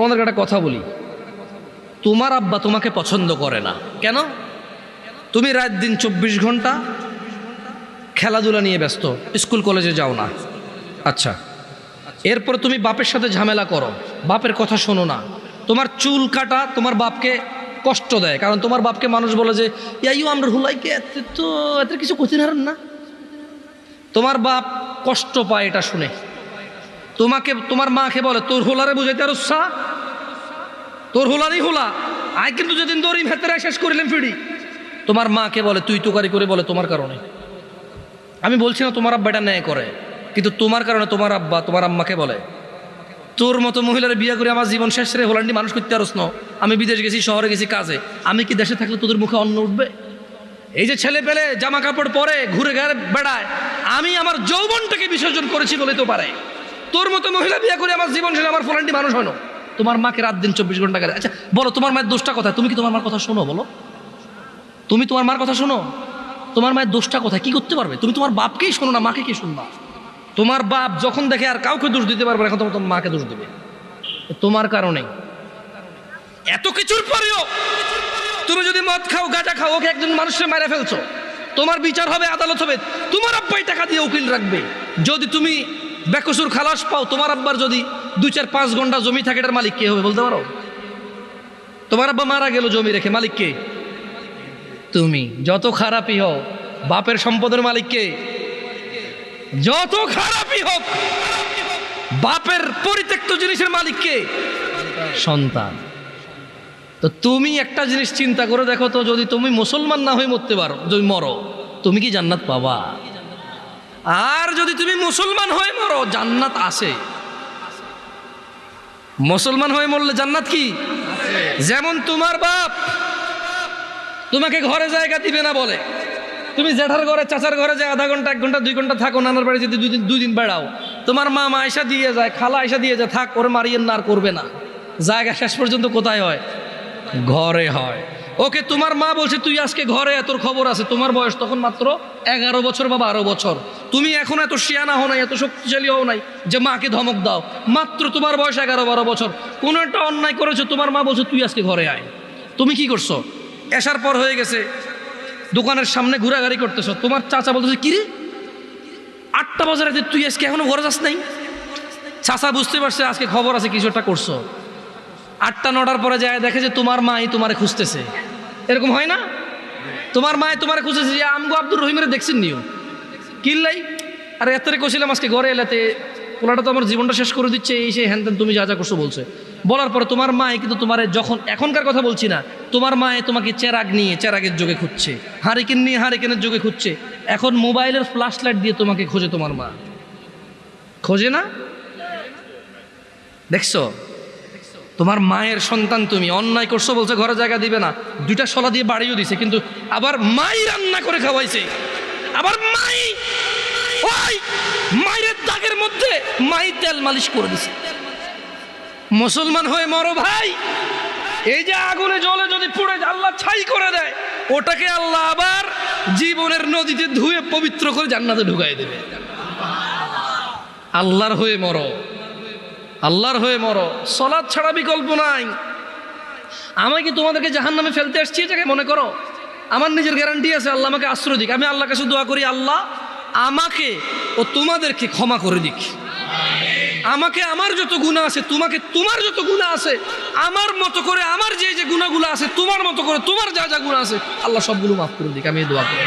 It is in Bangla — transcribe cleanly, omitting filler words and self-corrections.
তোমাদেরকে একটা কথা বলি, তোমার আব্বা তোমাকে পছন্দ করে না কেন? তুমি রাত দিন 24 ঘন্টা খেলাধুলা নিয়ে ব্যস্ত, স্কুল কলেজে যাও না। আচ্ছা, এরপর তুমি বাপের সাথে ঝামেলা করো, বাপের কথা শোনো না। তোমার চুল কাটা তোমার বাপকে কষ্ট দেয়, কারণ তোমার বাপকে মানুষ বলে যে ইয়াইও আমরা হুলাইকে তো এত কিছু কঠিন হারেন না। তোমার বাপ কষ্ট পায় এটা শুনে। তোমাকে তোমার মাকে বলে তোর হোলারে বুঝাইতে আর উৎসাহ, তোর হোলারই হোলা আয়, কিন্তু যেদিন দড়ি ভেতরে শেষ করিলাম ফিরি। তোমার মাকে বলে তুই তুকারি করে বলে তোমার কারণে। আমি বলছি না তোমার আব্বা এটা ন্যায় করে, কিন্তু তোমার কারণে তোমার আব্বা তোমার আম্মাকে বলে তোর মতো মহিলার বিয়ে করে আমার জীবন শেষ রে হোলান্ডি মানুষ করতে আর ন। আমি বিদেশ গেছি, শহরে গেছি কাজে, আমি কি দেশে থাকলে তোদের মুখে অন্ন উঠবে? এই যে ছেলে পেলে জামা কাপড় পরে ঘুরে ঘুরে বেড়ায়, আমি আমার যৌবনটাকে বিসর্জন করেছি বলে তো পারে। তোর মতো মহিলা বিয়ে করে আমার জীবন শেষে আমার ফোলান্ডি মানুষ হলো। তোমার মাকে রাত দিন 24 ঘন্টা করে। আচ্ছা বলো, তোমার মায়ের দোষটা কোথায়? তুমি কি তোমার মার কথা শোনো? বলো, তুমি তোমার মার কথা শোনো? তোমার মায়ের দোষটা কোথায়? কি করতে পারবে? তুমি তোমার বাপকেই শোনো না, মাকে কি শুনবা? তোমার বাপ যখন দেখে আর কাউকে দোষ দিতে পারবে না, এখন তোমার মাকে দোষ দেবে। তোমার কারণে এত কিছুর পরেও তুমি যদি মদ খাও, গাঁজা খাও, ওকে একজন মানুষকে মেরে ফেলছো, তোমার বিচার হবে, আদালত হবে, তোমার আব্বাই টাকা দিয়ে উকিল রাখবে। যদি তুমি বেকসুর খালাস পাও, তোমার আব্বার যদি 2-4-5 ঘন্টা জমি থাকে, এটার মালিক কে হবে বলতে পারো? তোমার আব্বা মারা গেল জমি রেখে, মালিক কে? তুমি। যত খারাপই হও, বাপের সম্পদের মালিক কে? যত খারাপই হোক, বাপের পরিত্যক্ত জিনিসের মালিক কে? সন্তান। তো তুমি একটা জিনিস চিন্তা করে দেখো তো, যদি তুমি মুসলমান না হয়ে মরতে পারো, যদি মরো, তুমি কি জান্নাত পাবা? আর যদি তুমি মুসলমান হয়ে মরো, জান্নাত আছে। মুসলমান হয়ে মরলে জান্নাত কি? যেমন তোমার বাপ তোমাকে ঘরে জায়গা দিবে না বলে তুমি জেঠার ঘরে, চাচার ঘরে যে আধা ঘন্টা, 1 ঘন্টা, 2 ঘন্টা থাকো, নানার বাড়ি যদি 2 দিন বেড়াও, তোমার মা আয়সা দিয়ে যায়, খালা আয়সা দিয়ে যায়, থাক ওরে মারিয়েন না, আর করবে না। জায়গা শেষ পর্যন্ত কোথায় হয়? ঘরে হয়। ওকে তোমার মা বলছে তুই আজকে ঘরে, তোর খবর আছে। তোমার বয়স তখন মাত্র 11 বছর বা 12 বছর। তুমি এখন এত শিয়ানা হও নাই, এত শক্তিশালী হও নাই যে মাকে ধমক দাও। মাত্র তোমার বয়স 11-12 বছর। কোনো একটা অন্যায় করেছো, তোমার মা বলছে তুই আজকে ঘরে আয়। তুমি কি করছো? এসার পর হয়ে গেছে, দোকানের সামনে ঘোরাঘুরি করতেছো। তোমার চাচা বলতেছে কিরে 8টা বাজে রাতে তুই আজকে এখনো ঘরে যাস নাই? চাচা বুঝতে পারছে আজকে খবর আছে, কিছু একটা করছো। 8টা-9টার পরে যায় দেখে যে তোমার মাই তোমারে খুঁজতেছে। এরকম হয় না? তোমার মায় তোমারে খুঁজতেছে যে আমগো আব্দুর রহিমের দেখছেন নিও কিল্লাই, আর এত কছিলাম আজকে ঘরে এলাতে, পোলাটা তো আমার জীবনটা শেষ করে দিচ্ছে, এই সেই হ্যান তুমি যা যা করছো বলছে। বলার পরে তোমার মায় কিন্তু তোমার, যখন এখনকার কথা বলছি না, তোমার মায়ে তোমাকে চেরাগ নিয়ে চেরাগের যোগে খুঁজছে, হারিকেন নিয়ে হারিকেনের যোগে খুঁজছে। এখন মোবাইলের ফ্ল্যাশ লাইট দিয়ে তোমাকে খোঁজে। তোমার মা খোঁজে না? দেখছো, তোমার মায়ের সন্তান তুমি, অন্যায় করছো বলছে ঘরে জায়গা দিবে না, 2টা শলা দিয়ে বাড়িও দিছে, কিন্তু আবার মাই রান্না করে খাওয়াইছে। আবার মাই ওই মায়ের দাগের মধ্যে মাই তেল মালিশ করে দিছে। মুসলমান হয়ে মরো ভাই। এই যে আগুনে জলে যদি পুড়ে আল্লাহ ছাই করে দেয়, ওটাকে আল্লাহ আবার জীবনের নদীতে ধুয়ে পবিত্র করে জান্নাতে ঢুকাই দেবে। আল্লাহর হয়ে মরো, আল্লাহর হয়ে মরো। সালাত ছাড়া বিকল্প নাই। আমি কি তোমাদেরকে জাহান্নামে ফেলতে আসছি এটাকে মনে করো? আমার নিজের গ্যারান্টি আছে, আল্লাহ আমাকে আশ্রয় দিক। আমি আল্লাহর কাছে দোয়া করি, আল্লাহ আমাকে ও তোমাদেরকে ক্ষমা করে দিক। আমাকে আমার যত গুনাহ আছে, তোমাকে তোমার যত গুনাহ আছে, আমার মতো করে আমার যে যে গুনাহগুলো আছে, তোমার মতো করে তোমার যা যা গুনাহ আছে, আল্লাহ সবগুলো মাফ করে দিক। আমি এই দোয়া করি।